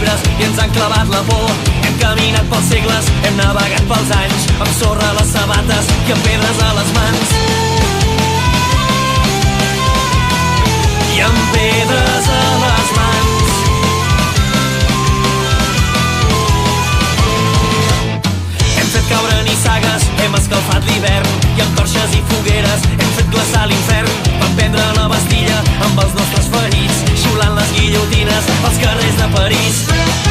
llibres i ens han clavat la por. Hem caminat pels segles, hem navegat pels anys, amb sorra a les sabates i amb pedres a les mans. I amb pedres a les mans. Hem fet caure nissagues, hem escalfat l'hivern, i amb torxes i fogueres hem fet glaçar l'infern. Vam prendre la Bastilla amb els nostres ferits, xiulant les guillotines als carrers de París.